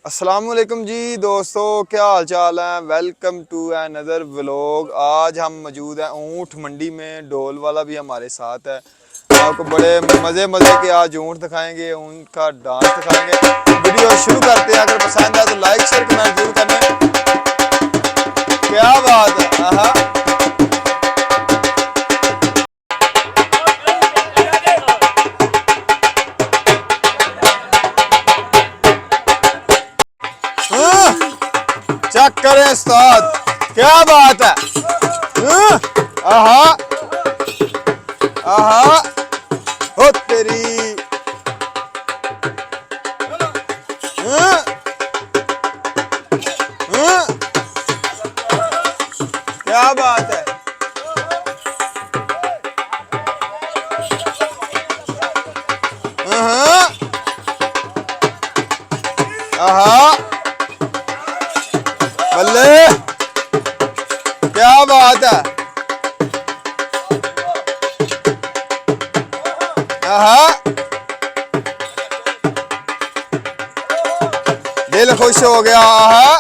अस्सलामुअलैकुम जी दोस्तों, क्या हाल चाल है। Welcome to another vlog. आज हम मौजूद हैं ऊँट मंडी में। डोल वाला भी हमारे साथ है। आपको बड़े मज़े के आज ऊँट दिखाएंगे, ऊँट का डांस दिखाएंगे। वीडियो शुरू करते हैं। अगर पसंद आए तो लाइक शेयर कमेंट जरूर करें। क्या बात है। हाँ चेक करें उस्ताद, क्या बात है। आहा आहा हो तेरी। क्या बात है। आहा बल्ले, क्या बात है। आहा दिल खुश हो गया। आहा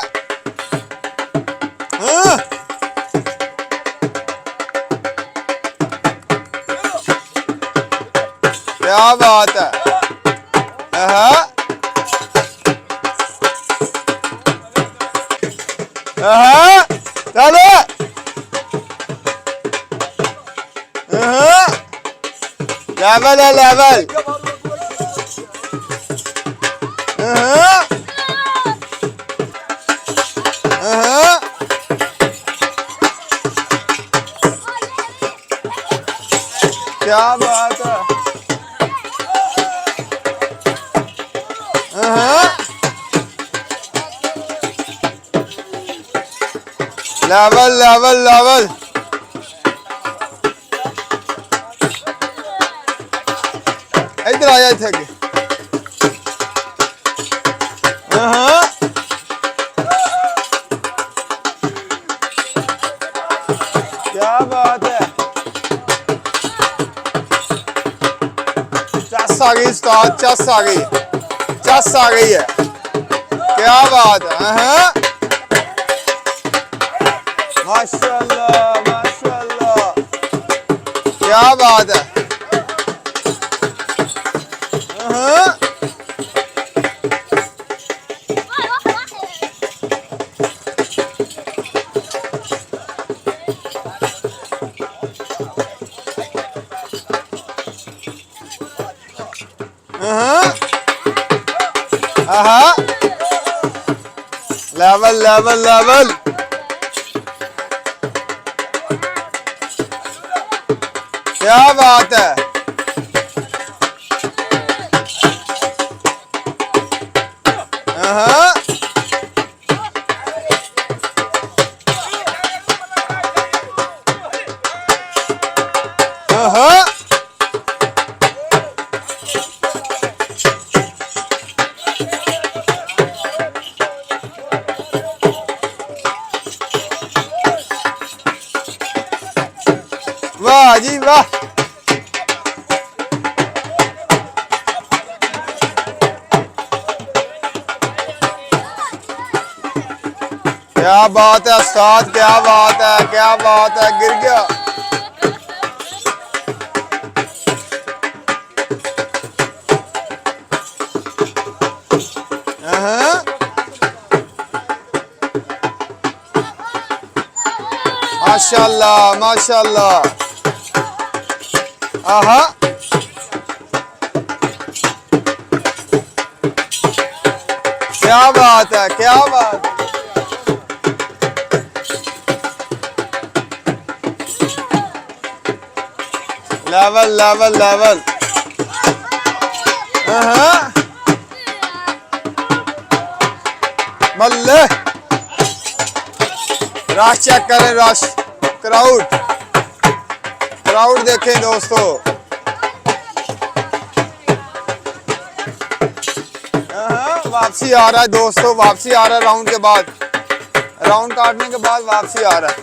क्या बात है। आहा आहा चलो। लेवल है लेवल। क्या बात है। Level level level. इधर आया थे कि क्या बात है। चस आ गई उस्ताद, चस आ गई, चस आ गई है। क्या बात है। माशाल्लाह माशाल्लाह, क्या बात है। आहा लेवल लेवल लेवल। क्या बात है। वाह जी वाह। क्या बात है उस्ताद, क्या बात है, क्या बात है। गिर गया। माशाल्लाह माशाल्लाह। आहा क्या बात है, क्या बात। Level level level. मल्ले रश चेक करें, रश क्राउड क्राउड देखें दोस्तों। वापसी आ रहा है दोस्तों, वापसी आ रहा है। राउंड के बाद, राउंड काटने के बाद वापसी आ रहा है।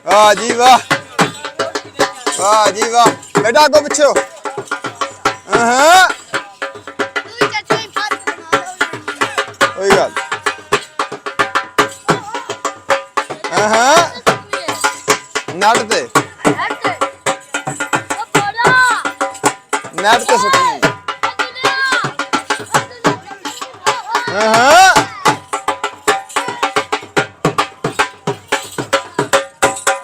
वाह जी वाह, वाह जी वाह। बेटा आगो पीछे हो। नेट ते सुटनी हाँ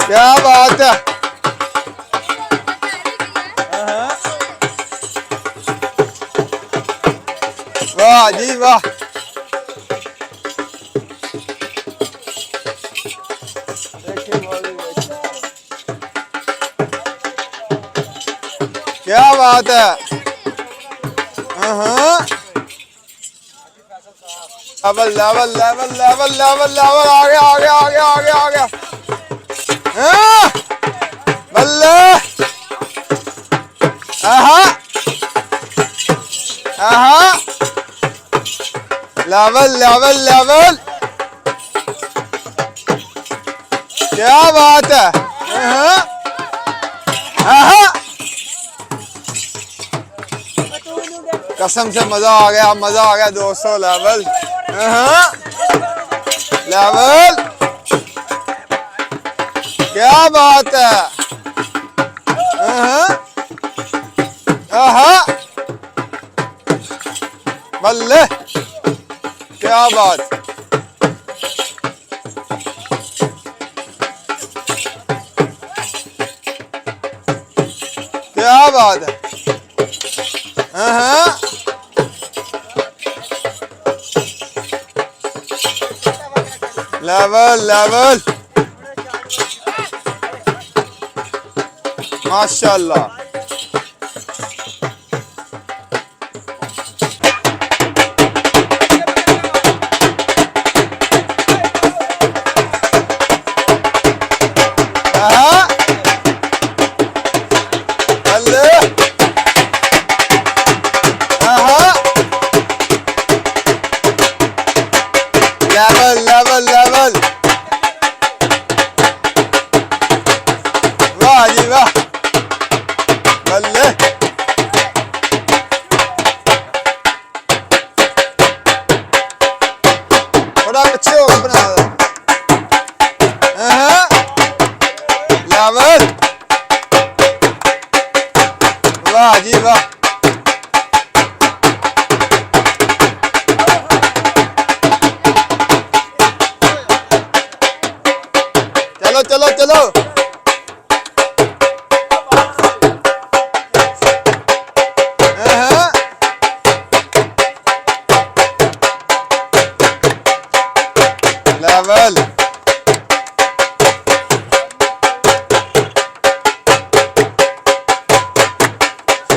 क्या बात है वाह जी वाह क्या बात है level level level level level level आ गया आ गया आ गया आ गया आ गया बल्ले लेवल लेवल लेवल क्या बात है कसम से मजा आ गया दोस्तों लेवल लेवल क्या बात है बल्ले क्या बात क्या बात है लेवल लेवल माशाल्लाह लेवल लेवल लेवल वाह जी वाह बल्ले थोड़ा अच्छे हो बना लेवल वाह जी वाह चलो चलो चलो लेवल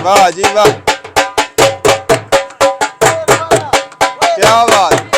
वाह जी वाह क्या बात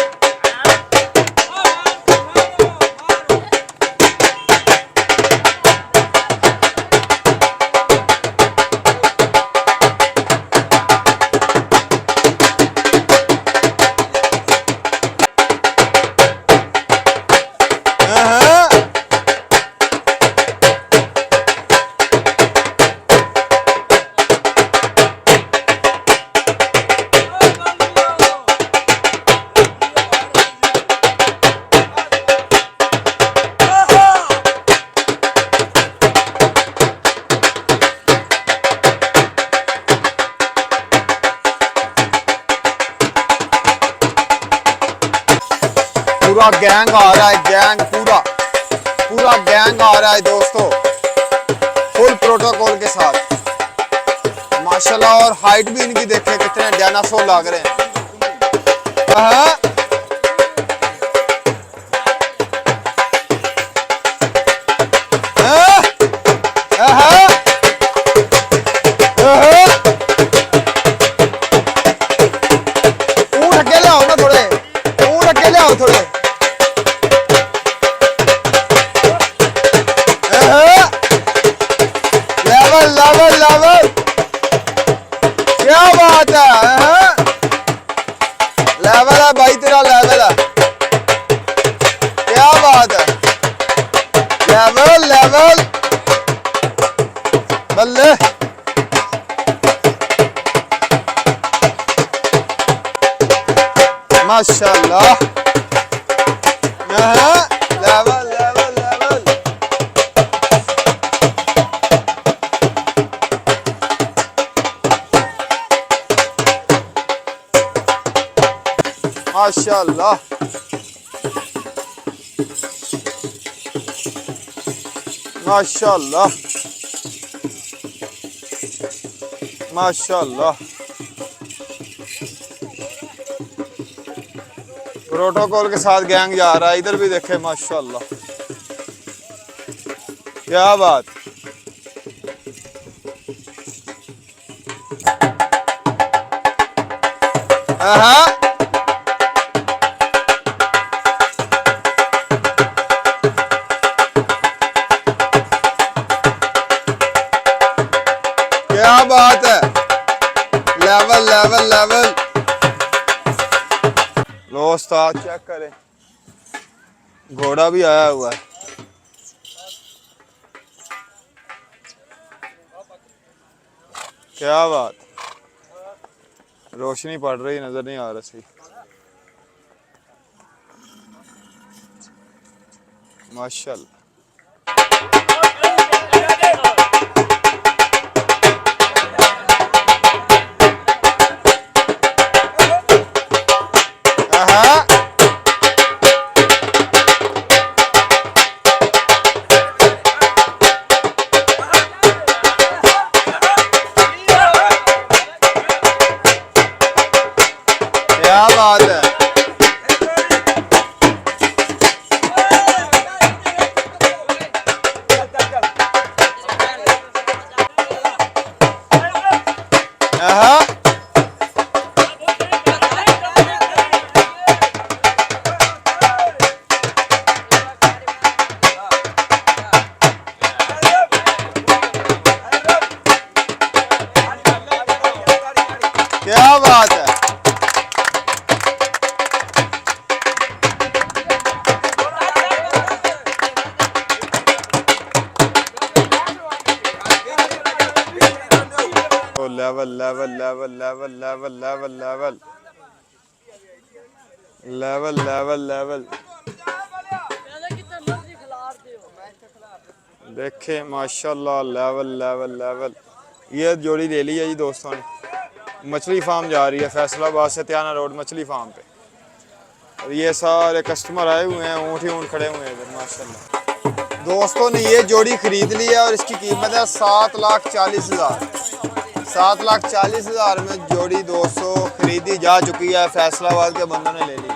पूरा गैंग आ रहा है गैंग पूरा गैंग आ रहा है दोस्तों फुल प्रोटोकॉल के साथ माशाल्लाह और हाइट भी इनकी देखे कितने डायनासोर लग रहे हैं ऊँट अकेले आओ ना थोड़े ऊँट अकेले आओ थोड़े लेवल लेवल लेवल क्या बात है लेवल है भाई तेरा लेवल है क्या बात है लेवल लेवल बल्ले माशाल्लाह लेवल लेवल लेवल माशाल्लाह माशाल्लाह माशाल्लाह। प्रोटोकॉल के साथ गैंग जा रहा है, इधर भी देखे माशाल्लाह, क्या बात। हाँ क्या बात है, लेवल लेवल लेवल। लो उस्ताद चेक करें, घोड़ा भी आया हुआ है। क्या बात, रोशनी पड़ रही, नजर नहीं आ रहा सही। माशाल्लाह क्या बात है। क्या बात है। Level level level level level level level level level level देखे माशाल्लाह, लेवल लेवल लेवल। ये जोड़ी ले ली है जी दोस्तों ने, मछली फार्म जा रही है, फैसलाबाद से त्याना रोड मछली फार्म पे। और ये सारे कस्टमर आए हुए हैं, ऊँट ही ऊँट खड़े हुए हैं इधर माशाल्लाह। दोस्तों ने ये जोड़ी खरीद ली है और इसकी कीमत है 7,40,000। 7,40,000 में जोड़ी दोस्तों खरीदी जा चुकी है, फैसलाबाद के बंदों ने ले ली।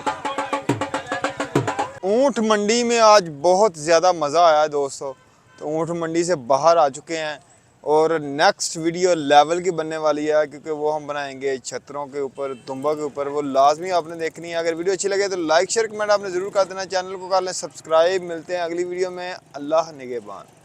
ऊँट मंडी में आज बहुत ज़्यादा मज़ा आया दोस्तों, तो ऊँट मंडी से बाहर आ चुके हैं और नेक्स्ट वीडियो लेवल की बनने वाली है, क्योंकि वो हम बनाएंगे छतरों के ऊपर, तुंबा के ऊपर। वो लाजमी आपने देखनी है। अगर वीडियो अच्छी लगे तो लाइक शेयर कमेंट आपने ज़रूर कर देना, चैनल को कर लें सब्सक्राइब। मिलते हैं अगली वीडियो में, अल्लाह निगहबान।